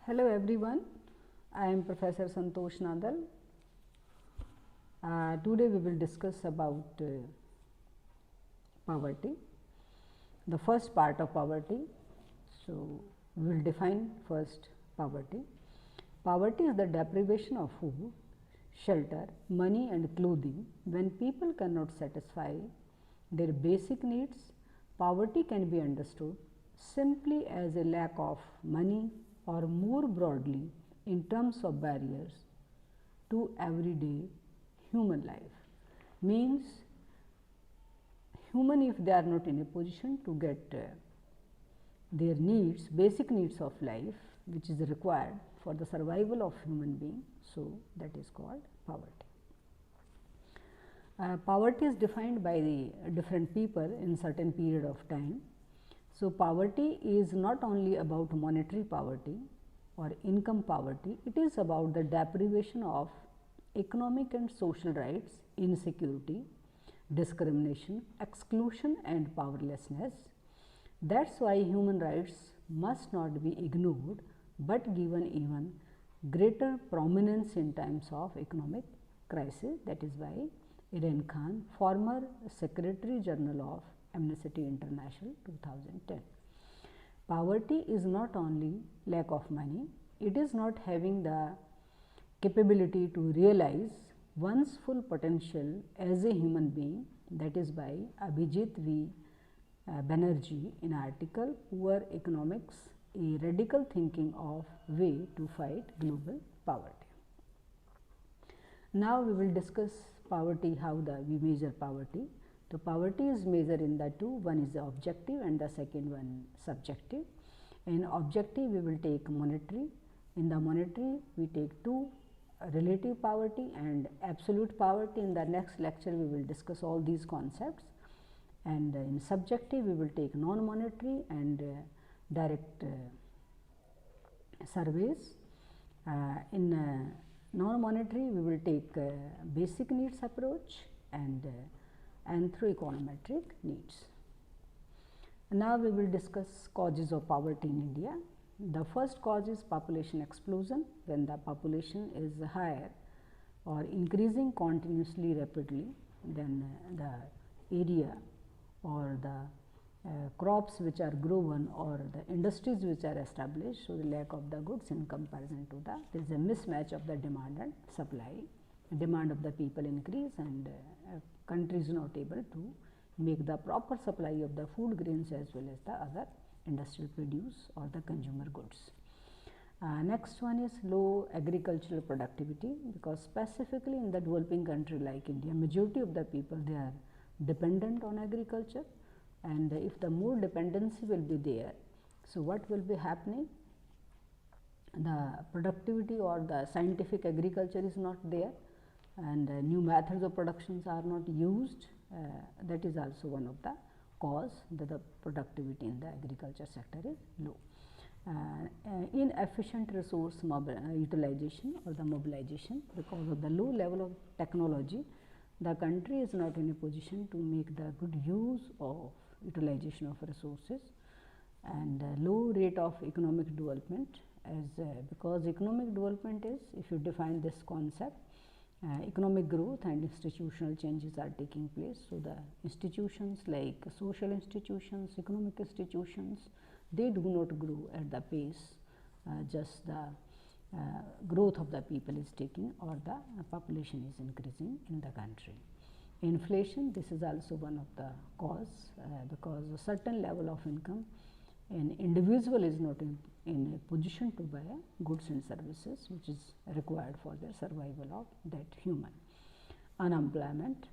Hello everyone, I am Professor Santosh Nadal. Today we will discuss about poverty, the first part of poverty. So, we will define first poverty. Poverty is the deprivation of food, shelter, money and clothing. When people cannot satisfy their basic needs, poverty can be understood simply as a lack of money, or more broadly in terms of barriers to everyday human life. Means human, if they are not in a position to get their needs, basic needs of life which is required for the survival of human being, so that is called poverty. Poverty is defined by the different people in certain period of time. So, poverty is not only about monetary poverty or income poverty, it is about the deprivation of economic and social rights, insecurity, discrimination, exclusion and powerlessness. That is why human rights must not be ignored, but given even greater prominence in times of economic crisis. That is why Irfan Khan, former Secretary General of Amnesty International 2010. Poverty is not only lack of money, it is not having the capability to realize one's full potential as a human being. That is by Abhijit V. Banerjee in article Poor Economics, a radical thinking of way to fight global poverty. Now we will discuss poverty, how we measure poverty. So, poverty is measured in the two, one is the objective and the second one subjective. In objective we will take monetary, in the monetary we take two, relative poverty and absolute poverty. In the next lecture we will discuss all these concepts, and in subjective we will take non-monetary and direct surveys. In non-monetary we will take basic needs approach and anthroeconometric needs. Now we will discuss causes of poverty in India. The first cause is population explosion. When the population is higher or increasing continuously rapidly, then the area or the crops which are grown or the industries which are established, so the lack of the goods in comparison to the, there is a mismatch of the demand and supply. Demand of the people increase and country is not able to make the proper supply of the food grains as well as the other industrial produce or the consumer goods. Next one is low agricultural productivity, because specifically in the developing country like India, majority of the people they are dependent on agriculture, and if the more dependency will be there, so what will be happening? The productivity or the scientific agriculture is not there, and new methods of productions are not used. That is also one of the cause that the productivity in the agriculture sector is low. Inefficient resource utilization or the mobilization, because of the low level of technology, the country is not in a position to make the good use of utilization of resources, and low rate of economic development, as because economic development is, if you define this concept, economic growth and institutional changes are taking place. So, the institutions like social institutions, economic institutions, they do not grow at the pace just the growth of the people is taking or the population is increasing in the country. Inflation, this is also one of the cause, because a certain level of income an individual is not in a position to buy goods and services which is required for the survival of that human. Unemployment,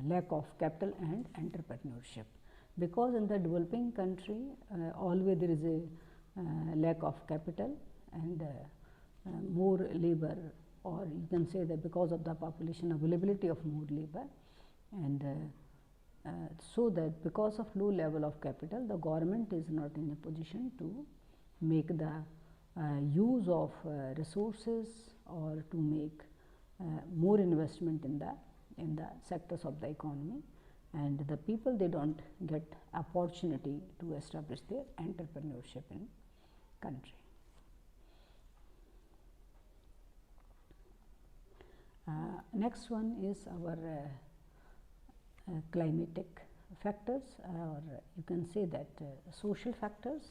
lack of capital and entrepreneurship, because in the developing country always there is a lack of capital and more labor, or you can say that because of the population availability of more labor, and so that because of low level of capital, the government is not in a position to make the use of resources or to make more investment in the sectors of the economy, and the people they don't get opportunity to establish their entrepreneurship in country. Next one is our climatic factors, or you can say that social factors.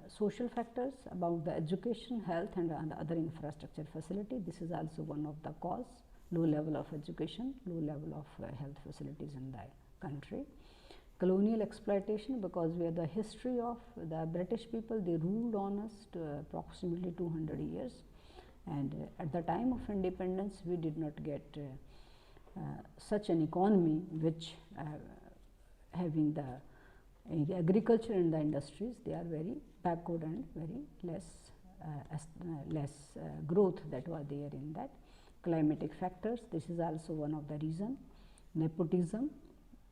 Social factors about the education, health, and other infrastructure facility. This is also one of the cause. Low level of education, low level of health facilities in the country. Colonial exploitation, because we have the history of the British people, they ruled on us to approximately 200 years, and at the time of independence we did not get such an economy which having the agriculture and the industries, they are very backward and very less growth that was there in that. Climatic factors, this is also one of the reason. Nepotism,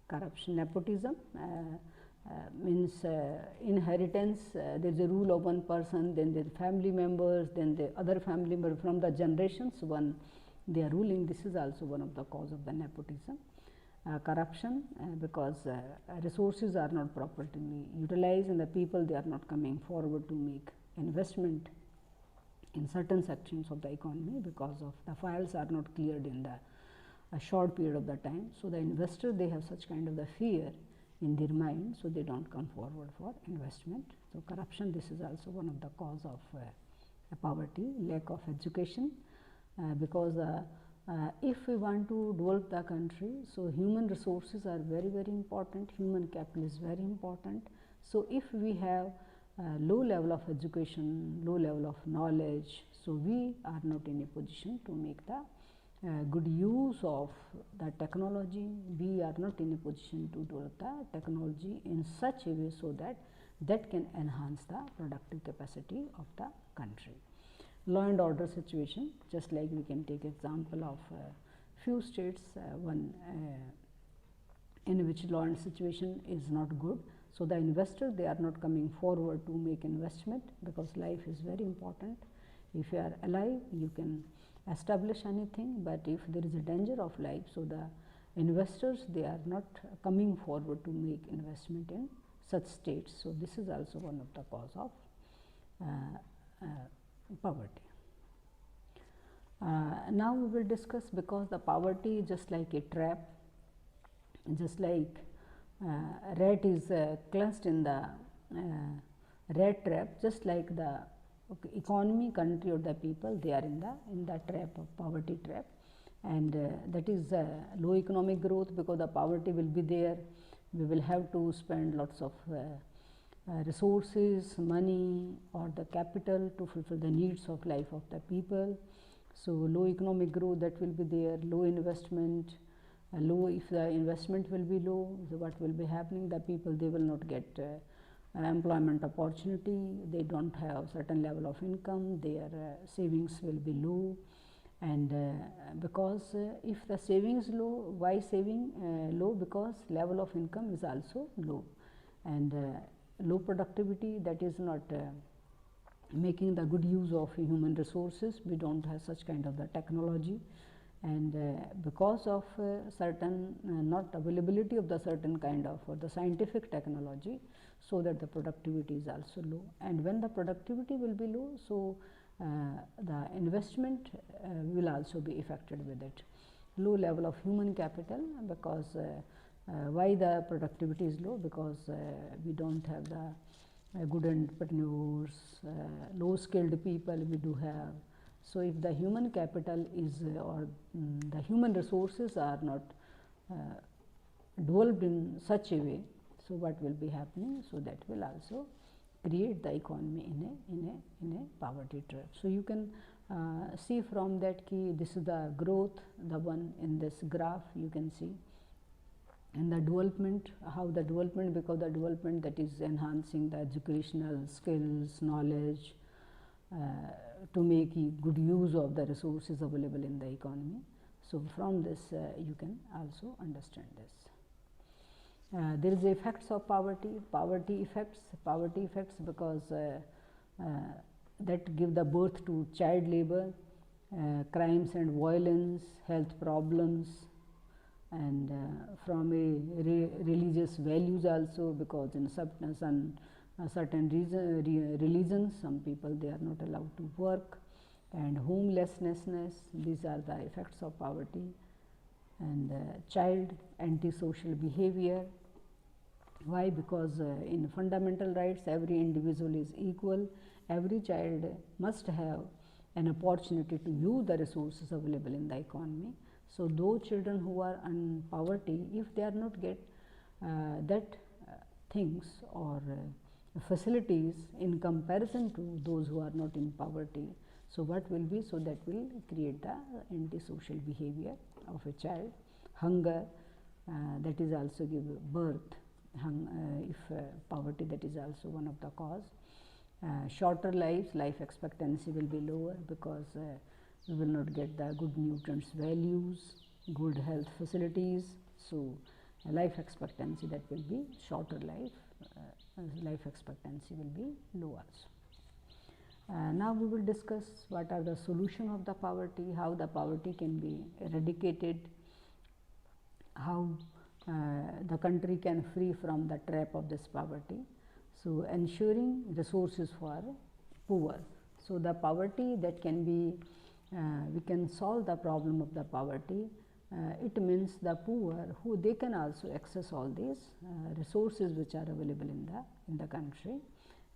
corruption. Nepotism means inheritance. There is a rule of one person, then the family members, then the other family member from the generations one they are ruling. This is also one of the cause of the nepotism. Corruption, because resources are not properly utilized and the people, they are not coming forward to make investment in certain sections of the economy because of the files are not cleared in a short period of the time. So, the investor, they have such kind of the fear in their mind, so they do not come forward for investment. So, corruption, this is also one of the cause of poverty. Lack of education, because if we want to develop the country, so human resources are very, very important, human capital is very important. So, if we have low level of education, low level of knowledge, so we are not in a position to make the good use of the technology, we are not in a position to develop the technology in such a way so that that can enhance the productive capacity of the country. Law and order situation, just like we can take example of few states, one in which law and situation is not good. So, the investor, they are not coming forward to make investment because life is very important. If you are alive, you can establish anything, but if there is a danger of life, so the investors, they are not coming forward to make investment in such states. So, this is also one of the cause of poverty. Now, we will discuss, because the poverty is just like a trap, just like rat is clutched in the rat trap, just like the economy, country or the people, they are in the trap of poverty trap, and that is low economic growth, because the poverty will be there. We will have to spend lots of resources, money or the capital to fulfill the needs of life of the people. So, low economic growth, that will be there, low investment, low, if the investment will be low, so what will be happening, the people, they will not get employment opportunity, they do not have certain level of income, their savings will be low, and because if the savings low, why saving low, because level of income is also low, and low productivity, that is not making the good use of human resources. We do not have such kind of the technology, and because of certain not availability of the certain kind of the scientific technology, so that the productivity is also low, and when the productivity will be low, so the investment will also be affected with it. Low level of human capital, because why the productivity is low, because we do not have the good entrepreneurs, low skilled people we do have. So, if the human capital is or the human resources are not developed in such a way, so what will be happening? So, that will also create the economy in a poverty trap. So, you can see from that key, this is the growth, the one in this graph you can see, and the development, how the development, because the development, that is enhancing the educational skills, knowledge, to make good use of the resources available in the economy. So, from this you can also understand this. There is effects of poverty, poverty effects, because that give the birth to child labor, crimes and violence, health problems, and from a religious values also, because in certain religions, some people, they are not allowed to work, and homelessness. These are the effects of poverty. And child antisocial behavior. Why? Because in fundamental rights every individual is equal. Every child must have an opportunity to use the resources available in the economy. So those children who are in poverty, if they are not get that things or facilities in comparison to those who are not in poverty, so what will be? So that will create the antisocial behavior of a child. Hunger, that is also give birth. If poverty, that is also one of the cause. Shorter lives, life expectancy will be lower because we will not get the good nutrients values, good health facilities. So life expectancy, that will be shorter life, life expectancy will be low also. Now we will discuss what are the solution of the poverty, how the poverty can be eradicated, how the country can free from the trap of this poverty. So ensuring resources for poor. So the poverty that can be, we can solve the problem of the poverty. It means the poor who they can also access all these resources which are available in the country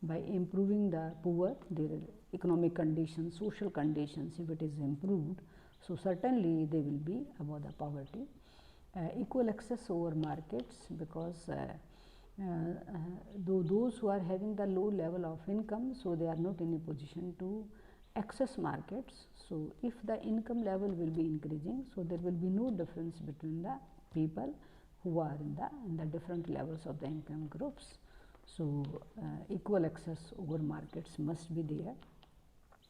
by improving the poor, their economic conditions, social conditions. If it is improved, so certainly they will be above the poverty. Equal access over markets, because those who are having the low level of income, so they are not in a position to access markets. So if the income level will be increasing, so there will be no difference between the people who are in the different levels of the income groups. So equal access over markets must be there.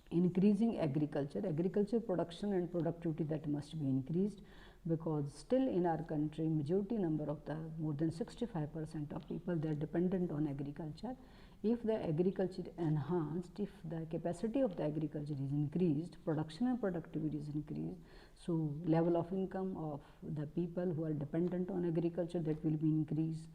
Increasing agriculture production and productivity, that must be increased, because still in our country majority number of the more than 65% of people, they are dependent on agriculture. If the agriculture enhanced, if the capacity of the agriculture is increased, production and productivity is increased, so level of income of the people who are dependent on agriculture, that will be increased.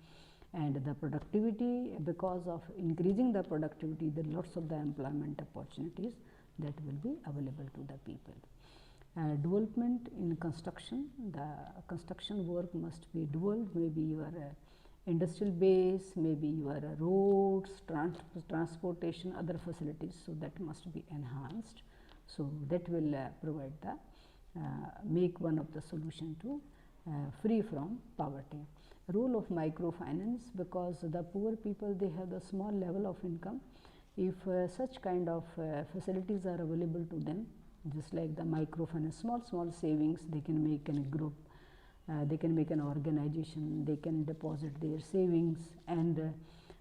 And the productivity, because of increasing the productivity, there are lots of the employment opportunities that will be available to the people. Development in construction, the construction work must be dual, maybe your industrial base, maybe your roads, transportation, other facilities, so that must be enhanced. So that will provide the make one of the solution to free from poverty. Role of microfinance, because the poor people, they have the small level of income. If such kind of facilities are available to them, just like the microfinance, small savings, they can make in a group, they can make an organization, they can deposit their savings, and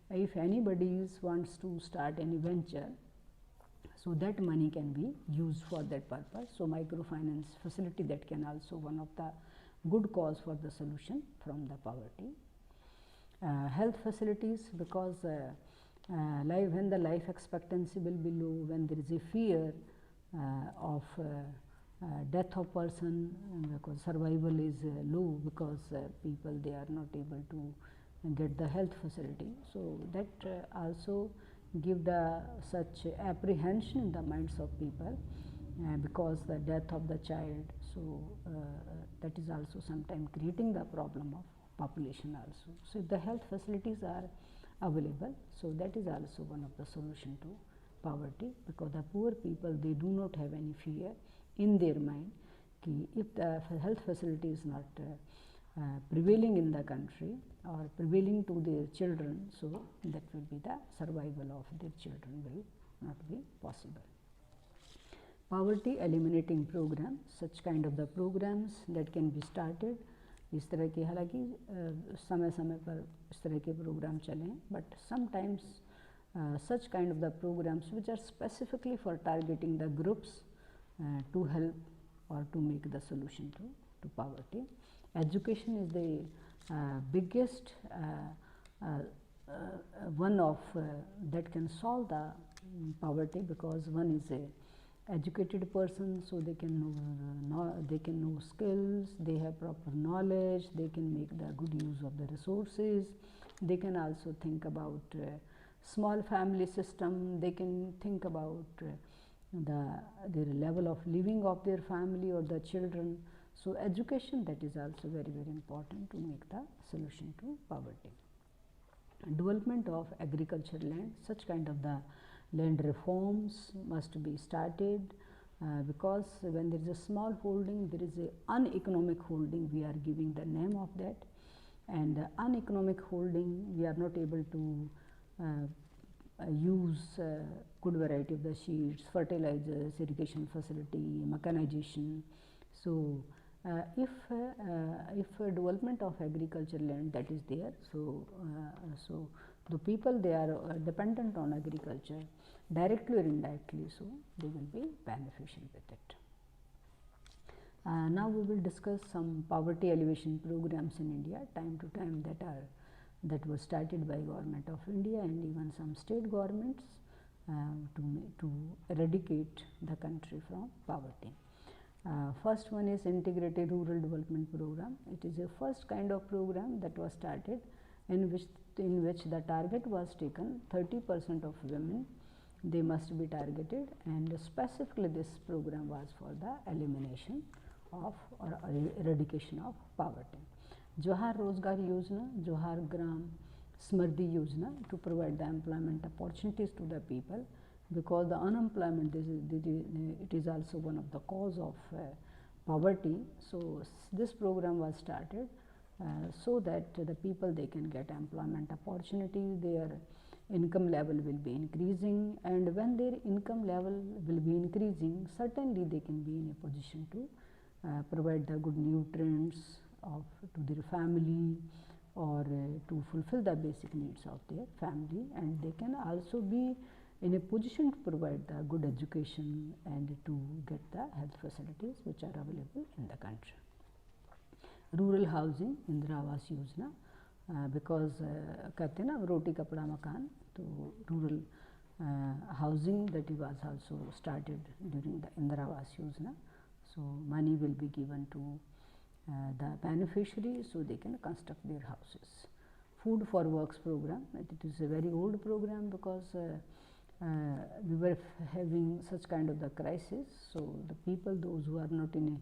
if anybody wants to start any venture, so that money can be used for that purpose. So microfinance facility, that can also one of the good cause for the solution from the poverty. Health facilities, because when the life expectancy will be low, when there is a fear of death of person, because survival is low, because people, they are not able to get the health facility. So that also give the such apprehension in the minds of people, because the death of the child, so that is also sometimes creating the problem of population also. So if the health facilities are available, so that is also one of the solution to poverty, because the poor people, they do not have any fear in their mind ki if the health facility is not prevailing in the country or prevailing to their children, so that will be the survival of their children will not be possible. Poverty eliminating program, such kind of the programs that can be started. इस तरह के, हालांकि समय समय पर इस तरह के प्रोग्राम चलें, but sometimes such kind of the programs which are specifically for targeting the groups to help or to make the solution to poverty. Education is the biggest one of that can solve the poverty, because one is a educated person, so they can know skills, they have proper knowledge, they can make the good use of the resources, they can also think about small family system, they can think about their level of living of their family or the children. So education, that is also very important to make the solution to poverty. Development of agricultural land, such kind of the land reforms must be started, because when there is a small holding, there is a uneconomic holding, we are giving the name of that, and uneconomic holding, we are not able to use good variety of the seeds, fertilizers, irrigation facility, mechanization. So if development of agriculture land that is there, so the people, they are dependent on agriculture directly or indirectly, so they will be beneficial with it. Now we will discuss some poverty alleviation programs in India time to time that was started by Government of India and even some state governments to eradicate the country from poverty. First one is Integrated Rural Development Program. It is a first kind of program that was started in which the target was taken 30% of women, they must be targeted, and specifically this program was for the elimination of or eradication of poverty. Johar Rozgar Yojana, Johar Gram Samriddhi Yojana, to provide the employment opportunities to the people, because the unemployment it is also one of the cause of poverty. So this program was started so that the people, they can get employment opportunity, their income level will be increasing, and when their income level will be increasing, certainly they can be in a position to provide the good nutrients to their family, or to fulfill the basic needs of their family, and they can also be in a position to provide the good education and to get the health facilities which are available in the country. Rural housing, Indira Awas Yojana, because कहते हैं ना रोटी कपड़ा मकान, तो rural housing that was also started during the Indira Awas Yojana. So money will be given to the beneficiaries so they can construct their houses. Food for Works program, it is a very old program, because we were having such kind of the crisis. So the people, those who are not in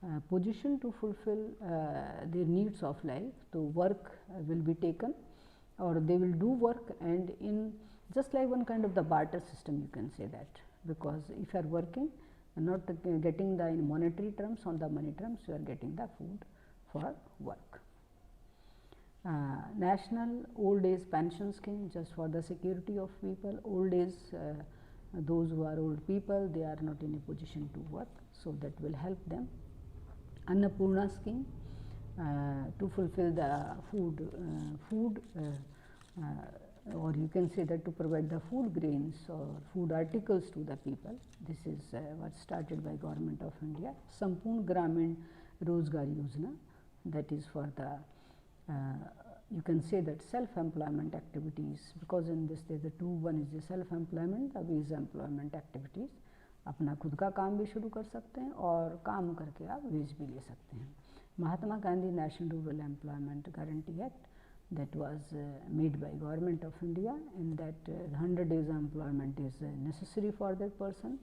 a position to fulfill their needs of life, so work will be taken, or they will do work, and in just like one kind of the barter system, you can say that, because if you are working and not getting the in monetary terms, on the money terms, you are getting the food for work. National Old Age Pension Scheme, just for the security of people. Old age, those who are old people, they are not in a position to work, so that will help them. Annapurna Scheme, to fulfill the food or you can say that to provide the food grains or food articles to the people. This is what started by Government of India. Sampoorna Gramin Rozgar Yojana, that is for the you can say that self-employment activities, because in this there are two, one is the self-employment, the wage employment activities. अपना खुद का काम भी शुरू कर सकते हैं और काम करके आप वेज भी ले सकते हैं. Mahatma Gandhi national rural employment guarantee act, that was made by Government of India, in that 100 days employment is necessary for that person,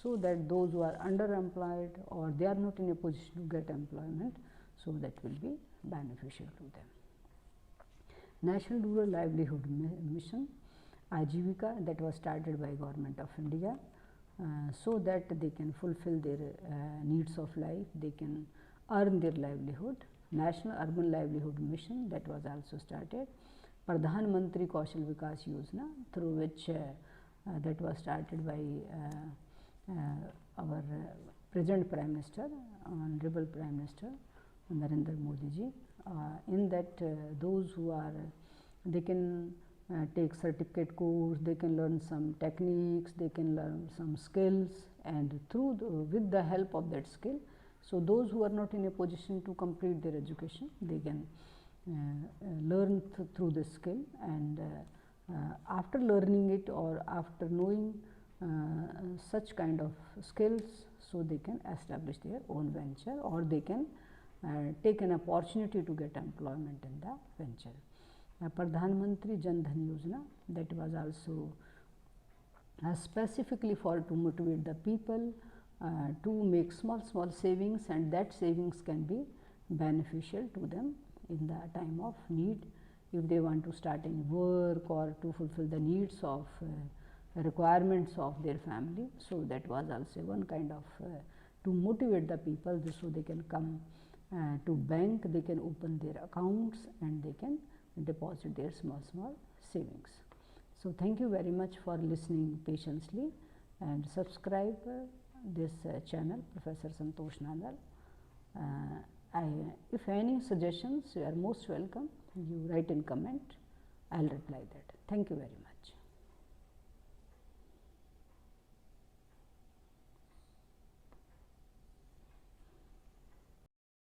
so that those who are underemployed or they are not in a position to get employment, so that will be beneficial to them. National Rural Livelihood Mission, Ajivika, that was started by Government of India, so that they can fulfill their needs of life, they can earn their livelihood. National Urban Livelihood Mission, that was also started. Pradhan Mantri Kaushal Vikas Yojana, through which that was started by our present Prime Minister, Honorable Prime Minister Narendra Modi ji. In that those who are, they can take certificate course, they can learn some techniques, they can learn some skills, and through with the help of that skill, so those who are not in a position to complete their education, they can learn through this skill, and after learning it or after knowing such kind of skills, so they can establish their own venture, or they can take an opportunity to get employment in the venture. Pradhan Mantri Jan Dhan Yojana, that was also specifically for to motivate the people to make small savings, and that savings can be beneficial to them in the time of need, if they want to start any work or to fulfill the needs of requirements of their family. So that was also one kind of to motivate the people, so they can come to bank, they can open their accounts and they can deposit their small savings. So thank you very much for listening patiently, and subscribe this channel, Professor Santosh Nandal. If any suggestions, you are most welcome. You write in comment, I will reply that. Thank you very much.